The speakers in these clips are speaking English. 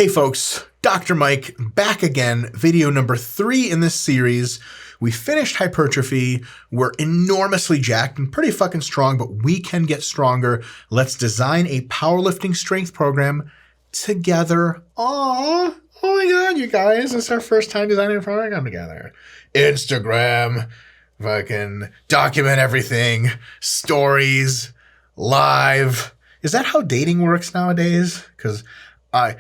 Hey folks, Dr. Mike back again, video number 3 in this series. We finished hypertrophy. We're enormously jacked and pretty fucking strong, but we can get stronger. Let's design a powerlifting strength program together. Oh my God, you guys, this is our first time designing a program together. Instagram, fucking document everything, stories, live. Is that how dating works nowadays? Because I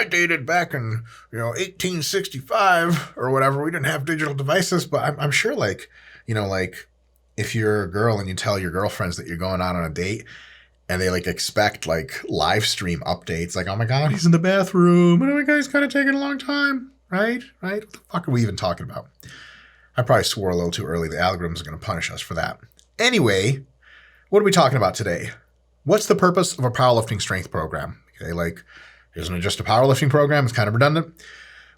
dated back in 1865 or whatever. We didn't have digital devices, but I'm sure like if you're a girl and you tell your girlfriends that you're going out on a date and they expect live stream updates, oh my God, he's in the bathroom, and oh my God, he's kind of taking a long time, right? What the fuck are we even talking about? I probably swore a little too early. The algorithm's going to punish us for that. Anyway, what are we talking about today? What's the purpose of a powerlifting strength program? Okay, isn't it just a powerlifting program? It's kind of redundant.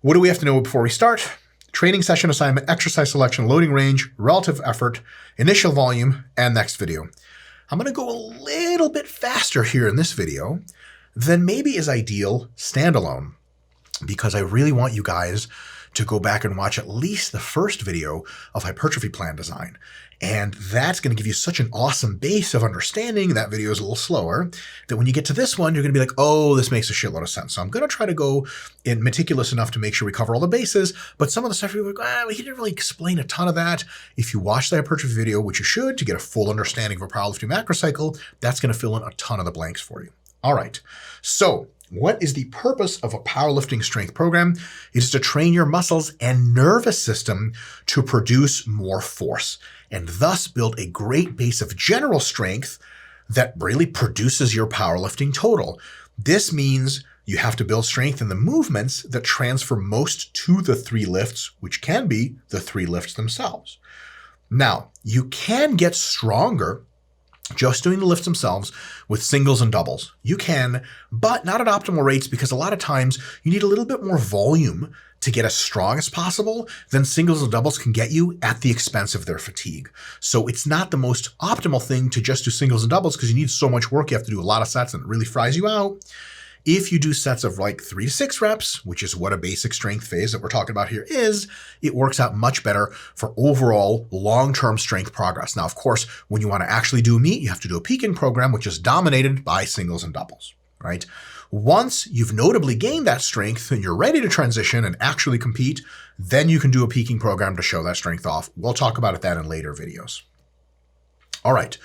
What do we have to know before we start? Training session assignment, exercise selection, loading range, relative effort, initial volume, and next video. I'm going to go a little bit faster here in this video than maybe is ideal standalone, because I really want you guys to go back and watch at least the first video of hypertrophy plan design. And that's going to give you such an awesome base of understanding. That video is a little slower, that when you get to this one, you're going to be like, oh, this makes a shitload of sense. So I'm going to try to go in meticulous enough to make sure we cover all the bases. But some of the stuff you're like, we didn't really explain a ton of that. If you watch the hypertrophy video, which you should, to get a full understanding of a powerlifting macro cycle, that's going to fill in a ton of the blanks for you. All right. So what is the purpose of a powerlifting strength program? It is to train your muscles and nervous system to produce more force, and thus build a great base of general strength that really produces your powerlifting total. This means you have to build strength in the movements that transfer most to the 3 lifts, which can be the 3 lifts themselves. Now, you can get stronger just doing the lifts themselves with singles and doubles. You can, but not at optimal rates, because a lot of times you need a little bit more volume to get as strong as possible than singles and doubles can get you at the expense of their fatigue. So it's not the most optimal thing to just do singles and doubles, because you need so much work. You have to do a lot of sets and it really fries you out. If you do sets of 3 to 6 reps, which is what a basic strength phase that we're talking about here is, it works out much better for overall long-term strength progress. Now, of course, when you want to actually do a meet, you have to do a peaking program, which is dominated by singles and doubles, right? Once you've notably gained that strength and you're ready to transition and actually compete, then you can do a peaking program to show that strength off. We'll talk about that in later videos. All right.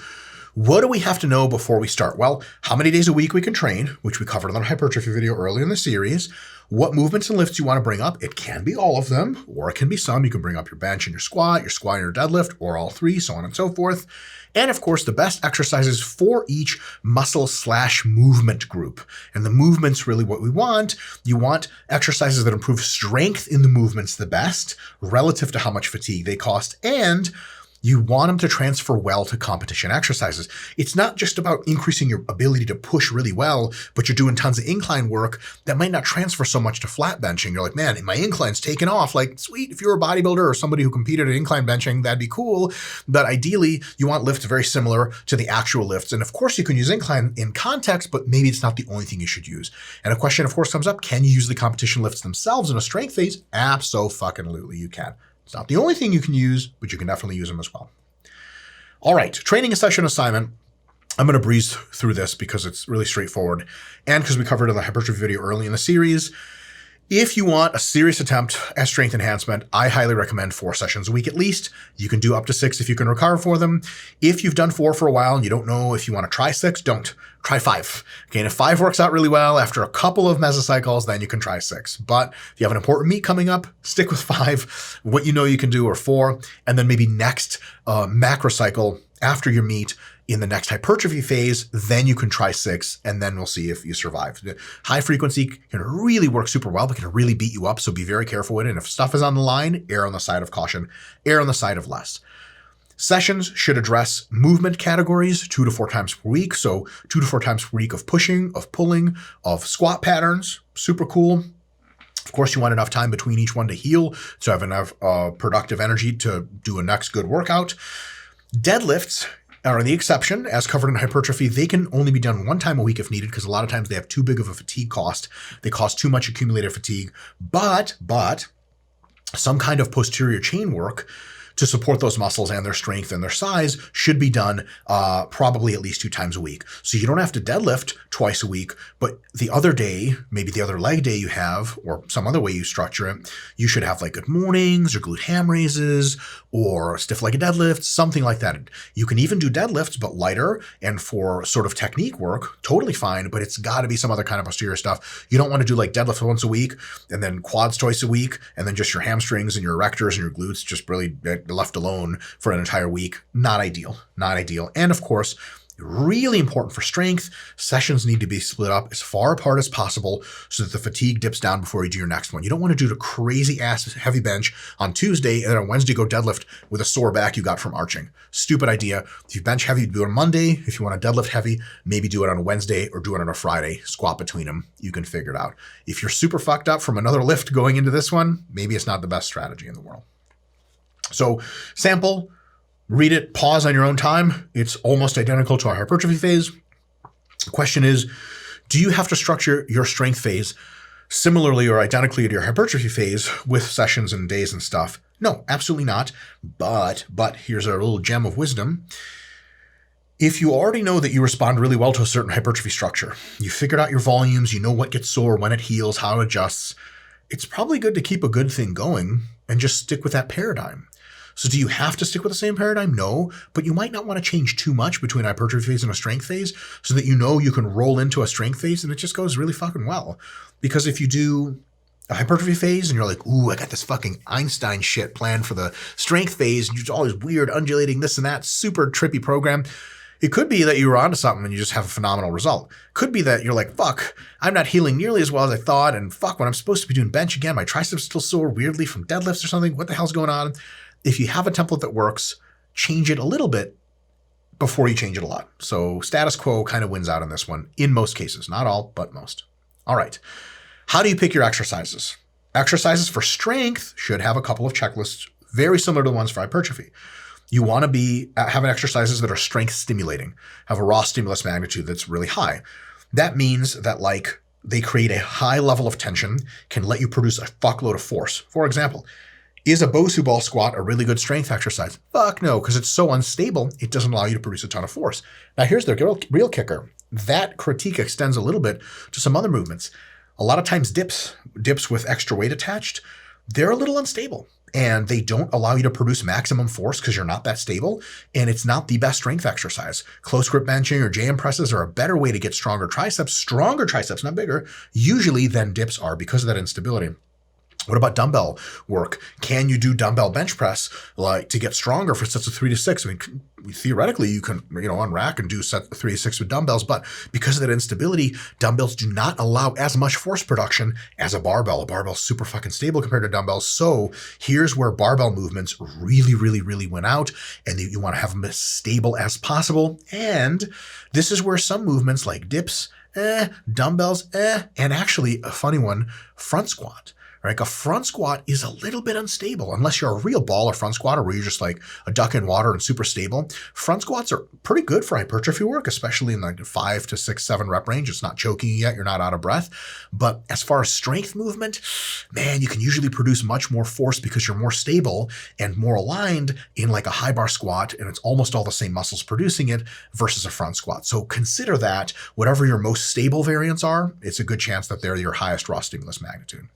What do we have to know before we start? Well, how many days a week we can train, which we covered in the hypertrophy video earlier in the series. What movements and lifts you want to bring up. It can be all of them, or it can be some. You can bring up your bench and your squat and your deadlift, or all 3, so on and so forth. And of course, the best exercises for each muscle/movement group. And the movement's really what we want. You want exercises that improve strength in the movements the best, relative to how much fatigue they cost, and you want them to transfer well to competition exercises. It's not just about increasing your ability to push really well, but you're doing tons of incline work that might not transfer so much to flat benching. You're like, man, my incline's taken off. Sweet, if you're a bodybuilder or somebody who competed at incline benching, that'd be cool. But ideally, you want lifts very similar to the actual lifts. And of course, you can use incline in context, but maybe it's not the only thing you should use. And a question, of course, comes up, can you use the competition lifts themselves in a strength phase? Abso-fucking-lutely, you can. It's not the only thing you can use, but you can definitely use them as well. All right, training session assignment. I'm going to breeze through this because it's really straightforward, and because we covered it in the hypertrophy video early in the series. If you want a serious attempt at strength enhancement, I highly recommend 4 sessions a week at least. You can do up to 6 if you can recover for them. If you've done 4 for a while and you don't know if you want to try 6, don't. Try 5. Okay, and if 5 works out really well after a couple of mesocycles, then you can try 6. But if you have an important meet coming up, stick with 5. What you know you can do are 4, and then maybe next macro cycle after your meet, in the next hypertrophy phase, then you can try 6, and then we'll see if you survive. High frequency can really work super well, but can really beat you up, so be very careful with it. And if stuff is on the line, err on the side of caution, err on the side of less. Sessions should address movement categories 2 to 4 times per week. So 2 to 4 times per week of pushing, of pulling, of squat patterns. Super cool. Of course, you want enough time between each one to heal, so have enough productive energy to do a next good workout. Deadlifts Or the exception, as covered in hypertrophy, they can only be done one time a week if needed, because a lot of times they have too big of a fatigue cost. They cause too much accumulated fatigue. But some kind of posterior chain work to support those muscles and their strength and their size should be done probably at least 2 times a week. So you don't have to deadlift twice a week, but the other day, maybe the other leg day you have, or some other way you structure it, you should have like good mornings or glute ham raises or stiff-legged deadlifts, something like that. You can even do deadlifts, but lighter and for sort of technique work, totally fine, but it's got to be some other kind of posterior stuff. You don't want to do like deadlifts once a week and then quads twice a week and then just your hamstrings and your erectors and your glutes just really left alone for an entire week. Not ideal, not ideal. And of course, really important for strength, sessions need to be split up as far apart as possible so that the fatigue dips down before you do your next one. You don't want to do the crazy ass heavy bench on Tuesday and then on Wednesday go deadlift with a sore back you got from arching. Stupid idea. If you bench heavy, do it on Monday. If you want to deadlift heavy, maybe do it on a Wednesday or do it on a Friday. Squat between them. You can figure it out. If you're super fucked up from another lift going into this one, maybe it's not the best strategy in the world. So sample, read it, pause on your own time. It's almost identical to our hypertrophy phase. The question is, do you have to structure your strength phase similarly or identically to your hypertrophy phase with sessions and days and stuff? No, absolutely not. But here's a little gem of wisdom. If you already know that you respond really well to a certain hypertrophy structure, you figured out your volumes, you know what gets sore, when it heals, how it adjusts, it's probably good to keep a good thing going and just stick with that paradigm. So do you have to stick with the same paradigm? No, but you might not want to change too much between a hypertrophy phase and a strength phase so that you know you can roll into a strength phase and it just goes really fucking well. Because if you do a hypertrophy phase and you're like, ooh, I got this fucking Einstein shit planned for the strength phase and you do all this weird undulating this and that super trippy program, it could be that you were onto something and you just have a phenomenal result. Could be that you're like, fuck, I'm not healing nearly as well as I thought, and fuck, when I'm supposed to be doing bench again, my triceps still sore weirdly from deadlifts or something. What the hell's going on? If you have a template that works, change it a little bit before you change it a lot. So status quo kind of wins out on this one in most cases. Not all, but most. All right. How do you pick your exercises? Exercises for strength should have a couple of checklists very similar to the ones for hypertrophy. You want to be having exercises that are strength stimulating, have a raw stimulus magnitude that's really high. That means that like they create a high level of tension, can let you produce a fuckload of force. For example, is a Bosu ball squat a really good strength exercise? Fuck no, because it's so unstable, it doesn't allow you to produce a ton of force. Now here's the real kicker. That critique extends a little bit to some other movements. A lot of times dips with extra weight attached, they're a little unstable and they don't allow you to produce maximum force because you're not that stable and it's not the best strength exercise. Close grip benching or JM presses are a better way to get stronger triceps, not bigger, usually than dips are because of that instability. What about dumbbell work? Can you do dumbbell bench press like to get stronger for sets of 3 to 6? I mean, theoretically, you can, on rack and do set 3 to 6 with dumbbells, but because of that instability, dumbbells do not allow as much force production as a barbell. A barbell's super fucking stable compared to dumbbells. So here's where barbell movements really, really, really win out, and you want to have them as stable as possible. And this is where some movements like dips, dumbbells, and actually a funny one, front squat. Right? A front squat is a little bit unstable unless you're a real baller front squatter where you're just like a duck in water and super stable. Front squats are pretty good for hypertrophy work, especially in like 5 to 6, 7 rep range. It's not choking you yet. You're not out of breath. But as far as strength movement, man, you can usually produce much more force because you're more stable and more aligned in like a high bar squat. And it's almost all the same muscles producing it versus a front squat. So consider that whatever your most stable variants are, it's a good chance that they're your highest raw stimulus magnitude.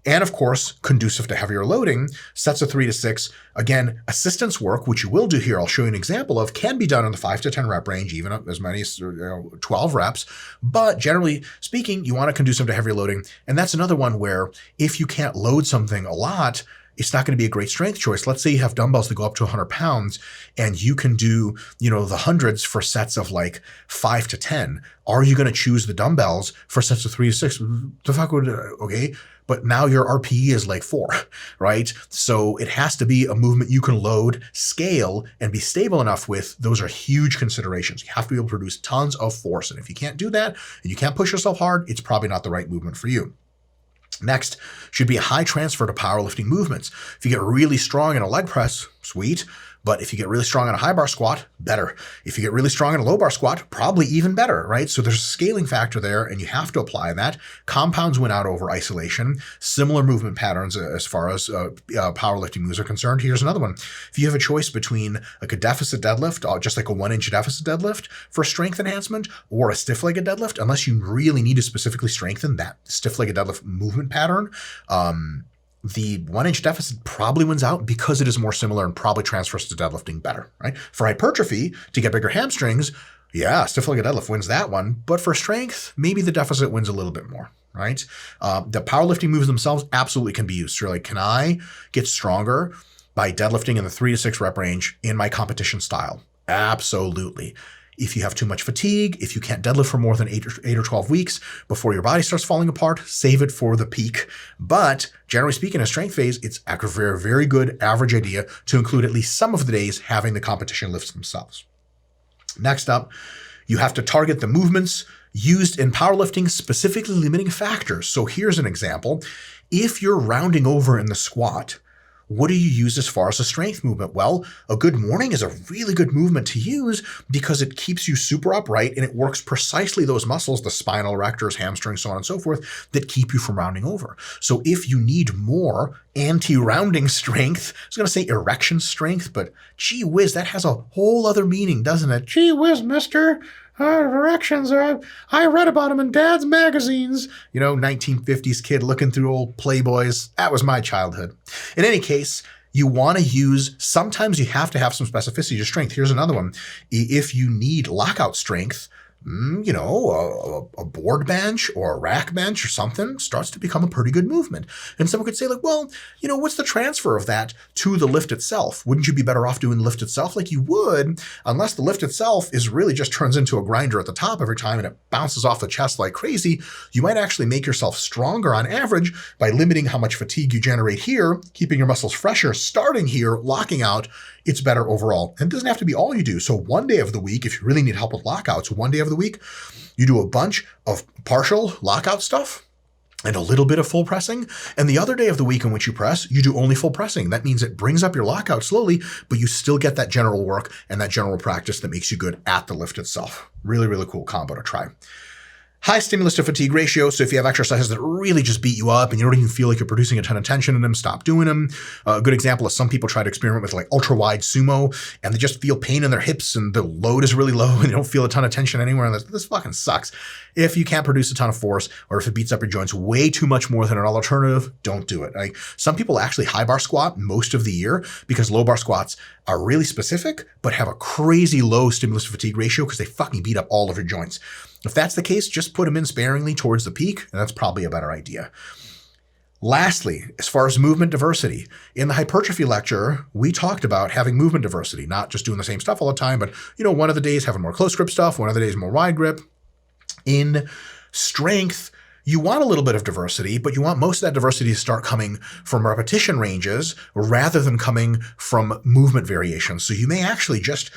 And of course, conducive to heavier loading, sets of 3 to 6. Again, assistance work, which you will do here, I'll show you an example of, can be done in the 5 to 10 rep range, even as many as 12 reps. But generally speaking, you want to conducive to heavier loading. And that's another one where if you can't load something a lot, it's not going to be a great strength choice. Let's say you have dumbbells that go up to 100 pounds and you can do, the hundreds for sets of like 5 to 10. Are you going to choose the dumbbells for sets of 3 to 6? The fuck would, okay. But now your RPE is like 4, right? So it has to be a movement you can load, scale, and be stable enough with. Those are huge considerations. You have to be able to produce tons of force. And if you can't do that and you can't push yourself hard, it's probably not the right movement for you. Next should be a high transfer to powerlifting movements. If you get really strong in a leg press, sweet, But if you get really strong on a high bar squat, better. If you get really strong in a low bar squat, probably even better, right? So there's a scaling factor there, and you have to apply that. Compounds win out over isolation. Similar movement patterns as far as powerlifting moves are concerned. Here's another one. If you have a choice between like a deficit deadlift, just like a 1-inch deficit deadlift for strength enhancement, or a stiff-legged deadlift, unless you really need to specifically strengthen that stiff-legged deadlift movement pattern, the 1-inch deficit probably wins out because it is more similar and probably transfers to deadlifting better, right? For hypertrophy, to get bigger hamstrings, yeah, stiff-legged deadlift wins that one. But for strength, maybe the deficit wins a little bit more, right? The powerlifting moves themselves absolutely can be used. So you're like, can I get stronger by deadlifting in the 3 to 6 rep range in my competition style? Absolutely. If you have too much fatigue, if you can't deadlift for more than 8 or 12 weeks before your body starts falling apart, save it for the peak. But generally speaking, in a strength phase, it's a very, very good average idea to include at least some of the days having the competition lifts themselves. Next up, you have to target the movements used in powerlifting, specifically limiting factors. So here's an example. If you're rounding over in the squat, what do you use as far as a strength movement? Well, a good morning is a really good movement to use because it keeps you super upright and it works precisely those muscles, the spinal erectors, hamstrings, so on and so forth, that keep you from rounding over. So if you need more anti-rounding strength, I was going to say erection strength, but gee whiz, that has a whole other meaning, doesn't it? Gee whiz, mister. Erections, I read about them in Dad's magazines. 1950s kid looking through old Playboys. That was my childhood. In any case, you want to use, sometimes you have to have some specificity to strength. Here's another one. If you need lockout strength, a board bench or a rack bench or something starts to become a pretty good movement. And someone could say like, well, what's the transfer of that to the lift itself? Wouldn't you be better off doing the lift itself? Like you would, unless the lift itself is really just turns into a grinder at the top every time and it bounces off the chest like crazy. You might actually make yourself stronger on average by limiting how much fatigue you generate here, keeping your muscles fresher, starting here, locking out. It's better overall. And it doesn't have to be all you do. So one day of the week, if you really need help with lockouts, one day of the week, you do a bunch of partial lockout stuff and a little bit of full pressing. And the other day of the week in which you press, you do only full pressing. That means it brings up your lockout slowly, but you still get that general work and that general practice that makes you good at the lift itself. Really, really cool combo to try. High stimulus to fatigue ratio. So if you have exercises that really just beat you up and you don't even feel like you're producing a ton of tension in them, stop doing them. A good example is some people try to experiment with like ultra wide sumo and they just feel pain in their hips and the load is really low and they don't feel a ton of tension anywhere. And this fucking sucks. If you can't produce a ton of force or if it beats up your joints way too much more than an alternative, don't do it. Like some people actually high bar squat most of the year because low bar squats are really specific, but have a crazy low stimulus to fatigue ratio because they fucking beat up all of your joints. If that's the case, just put them in sparingly towards the peak, and that's probably a better idea. Lastly, as far as movement diversity, in the hypertrophy lecture, we talked about having movement diversity, not just doing the same stuff all the time, but one of the days having more close grip stuff, one of the days more wide grip. In strength, you want a little bit of diversity, but you want most of that diversity to start coming from repetition ranges rather than coming from movement variations. So you may actually just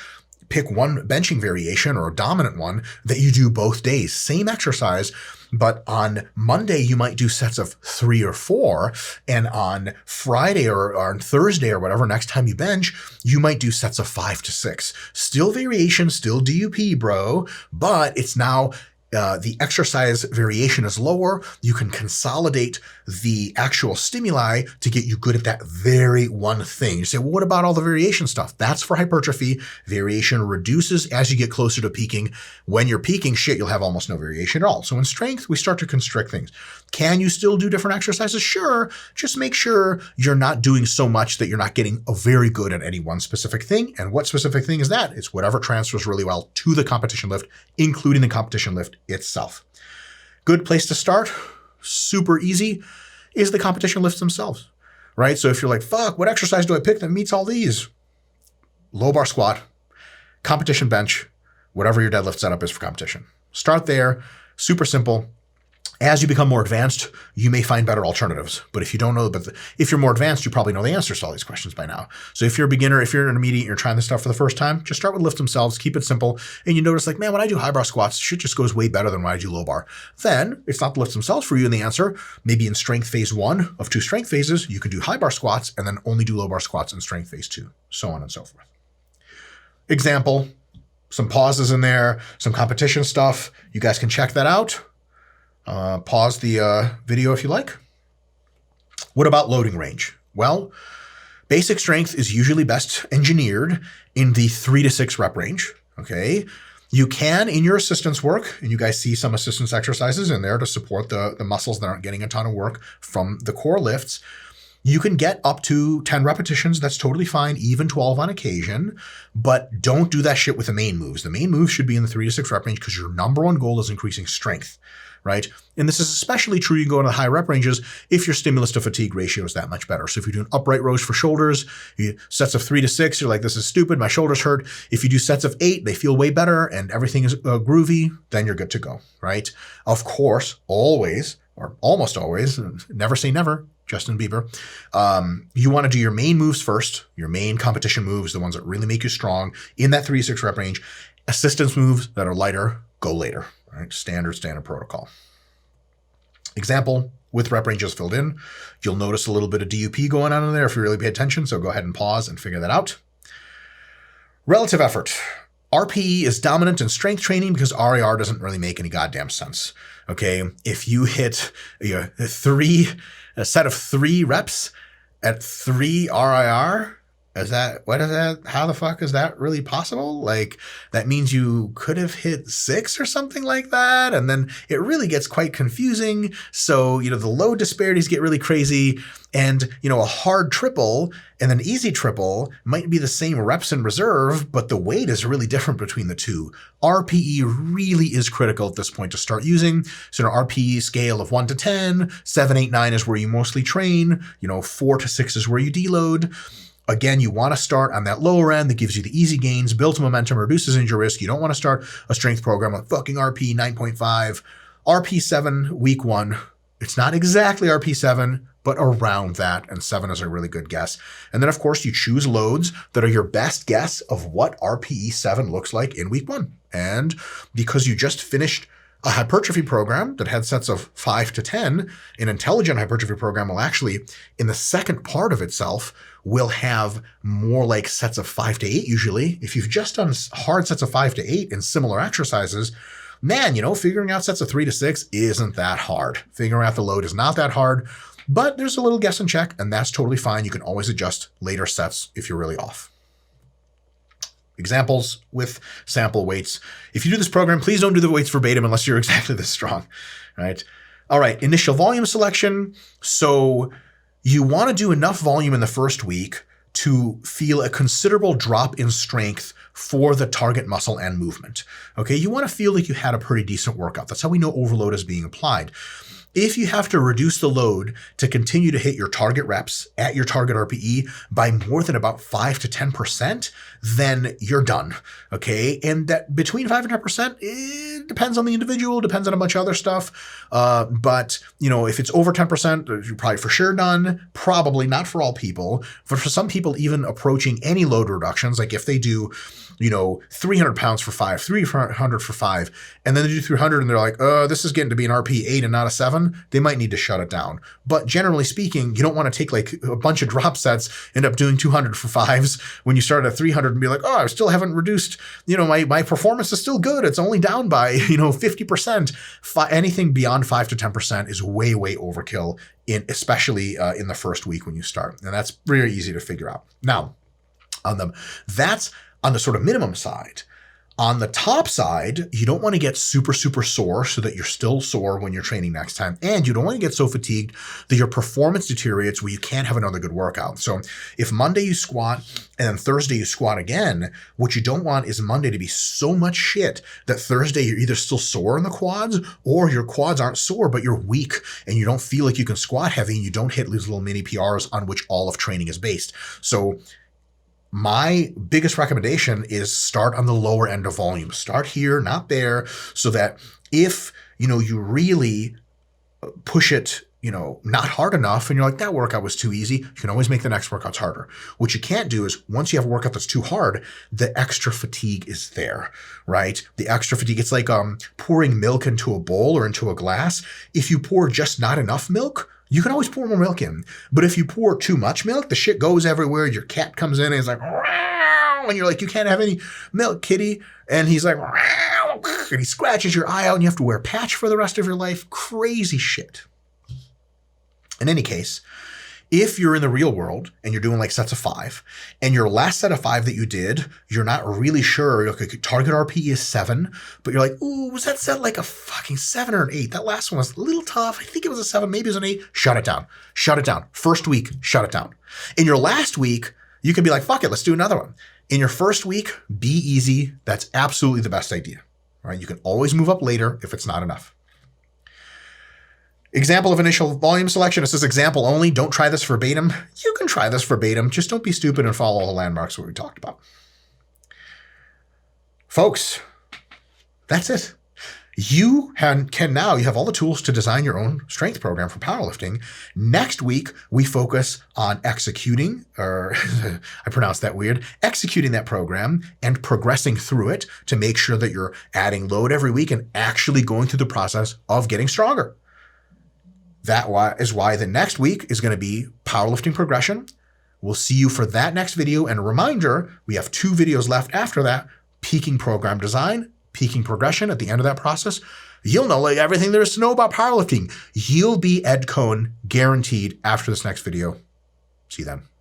pick one benching variation or a dominant one that you do both days. Same exercise, but on Monday you might do sets of 3 or 4, and on Friday or on Thursday or whatever, next time you bench, you might do sets of 5 to 6. Still variation, still DUP, bro, but it's now the exercise variation is lower. You can consolidate the actual stimuli to get you good at that very one thing. You say, well, what about all the variation stuff? That's for hypertrophy. Variation reduces as you get closer to peaking. When you're peaking, you'll have almost no variation at all. So in strength, we start to constrict things. Can you still do different exercises? Sure. Just make sure you're not doing so much that you're not getting very good at any one specific thing. And what specific thing is that? It's whatever transfers really well to the competition lift, including the competition lift itself. Good place to start, super easy, is the competition lifts themselves, right? So if you're like, fuck, what exercise do I pick that meets all these? Low bar squat, competition bench, whatever your deadlift setup is for competition. Start there, super simple. As you become more advanced, you may find better alternatives. But if you don't know, if you're more advanced, you probably know the answers to all these questions by now. So if you're a beginner, if you're an intermediate, you're trying this stuff for the first time, just start with lifts themselves, keep it simple. And you notice like, man, when I do high bar squats, shit just goes way better than when I do low bar. Then it's not the lifts themselves for you in the answer. Maybe in strength phase 1 of 2 strength phases, you can do high bar squats and then only do low bar squats in strength phase 2, so on and so forth. Example, some pauses in there, some competition stuff. You guys can check that out. Pause the video if you like. What about loading range? Well, basic strength is usually best engineered in the 3 to 6 rep range, okay? You can, in your assistance work, and you guys see some assistance exercises in there to support the muscles that aren't getting a ton of work from the core lifts, you can get up to 10 repetitions. That's totally fine, even 12 on occasion, but don't do that shit with the main moves. The main moves should be in the 3 to 6 rep range because your number one goal is increasing strength, right? And this is especially true, you can go into the high rep ranges if your stimulus to fatigue ratio is that much better. So if you're doing upright rows for shoulders, sets of 3 to 6, you're like, this is stupid, my shoulders hurt. If you do sets of 8, they feel way better and everything is groovy, then you're good to go, right? Of course, always, or almost always, never say never, Justin Bieber, you want to do your main moves first, your main competition moves, the ones that really make you strong in that 3 to 6 rep range. Assistance moves that are lighter, go later, right? Standard protocol. Example, with rep ranges filled in, you'll notice a little bit of DUP going on in there if you really pay attention, so go ahead and pause and figure that out. Relative effort. RPE is dominant in strength training because RIR doesn't really make any goddamn sense, okay? If you hit a set of 3 reps at 3 RIR, how the fuck is that really possible? Like, that means you could have hit 6 or something like that. And then it really gets quite confusing. So, the load disparities get really crazy. And, a hard triple and an easy triple might be the same reps in reserve, but the weight is really different between the two. RPE really is critical at this point to start using. So an RPE scale of 1 to 10, 7, 8, 9 is where you mostly train. 4 to 6 is where you deload. Again, you want to start on that lower end that gives you the easy gains, builds momentum, reduces injury risk. You don't want to start a strength program with fucking RP 9.5, RP 7 week 1. It's not exactly RP 7, but around that, and 7 is a really good guess. And then, of course, you choose loads that are your best guess of what RPE 7 looks like in week 1. And because you just finished a hypertrophy program that had sets of 5 to 10, an intelligent hypertrophy program will actually, in the second part of itself, will have more like sets of 5 to 8 usually. If you've just done hard sets of 5 to 8 in similar exercises, man, figuring out sets of 3 to 6 isn't that hard. Figuring out the load is not that hard, but there's a little guess and check, and that's totally fine. You can always adjust later sets if you're really off. Examples with sample weights. If you do this program, please don't do the weights verbatim unless you're exactly this strong, right? All right, initial volume selection. So you want to do enough volume in the first week to feel a considerable drop in strength for the target muscle and movement. Okay, you want to feel like you had a pretty decent workout. That's how we know overload is being applied. If you have to reduce the load to continue to hit your target reps at your target RPE by more than about 5 to 10%, then you're done, okay? And that between 5 and 10%, it depends on the individual, depends on a bunch of other stuff. But, if it's over 10%, you're probably for sure done. Probably not for all people. But for some people, even approaching any load reductions, like if they do 300 pounds for 5, 300 for 5, and then they do 300 and they're like, this is getting to be an RP 8 and not a 7, they might need to shut it down. But generally speaking, you don't want to take like a bunch of drop sets, end up doing 200 for 5s when you start at 300 and be like, I still haven't reduced, my performance is still good. It's only down by, 50%. Anything beyond 5 to 10% is way, way overkill, especially in the first week when you start. And that's very easy to figure out. Now, that's on the sort of minimum side. On the top side, you don't want to get super, super sore so that you're still sore when you're training next time. And you don't want to get so fatigued that your performance deteriorates where you can't have another good workout. So if Monday you squat and then Thursday you squat again, what you don't want is Monday to be so much shit that Thursday you're either still sore in the quads or your quads aren't sore, but you're weak and you don't feel like you can squat heavy and you don't hit these little mini PRs on which all of training is based. So my biggest recommendation is start on the lower end of volume. Start here, not there, so that if, you really push it, not hard enough and you're like, that workout was too easy, you can always make the next workouts harder. What you can't do is once you have a workout that's too hard, the extra fatigue is there, right? The extra fatigue, it's like pouring milk into a bowl or into a glass. If you pour just not enough milk, you can always pour more milk in. But if you pour too much milk, the shit goes everywhere. Your cat comes in and is like, and you're like, you can't have any milk, kitty. And he's like, and he scratches your eye out and you have to wear a patch for the rest of your life. Crazy shit. In any case, if you're in the real world and you're doing like sets of 5 and your last set of 5 that you did, you're not really sure, okay, target RP is 7, but you're like, ooh, was that set like a fucking 7 or an 8? That last one was a little tough. I think it was a 7, maybe it was an 8. Shut it down. Shut it down. First week, shut it down. In your last week, you can be like, fuck it, let's do another one. In your first week, be easy. That's absolutely the best idea. Right? You can always move up later if it's not enough. Example of initial volume selection. This is example only. Don't try this verbatim. You can try this verbatim. Just don't be stupid and follow all the landmarks what we talked about. Folks, that's it. You have all the tools to design your own strength program for powerlifting. Next week, we focus on executing, or I pronounced that weird, executing that program and progressing through it to make sure that you're adding load every week and actually going through the process of getting stronger. That is why the next week is going to be powerlifting progression. We'll see you for that next video. And a reminder, we have 2 videos left after that, peaking program design, peaking progression at the end of that process. You'll know like everything there is to know about powerlifting. You'll be Ed Cohn guaranteed after this next video. See you then.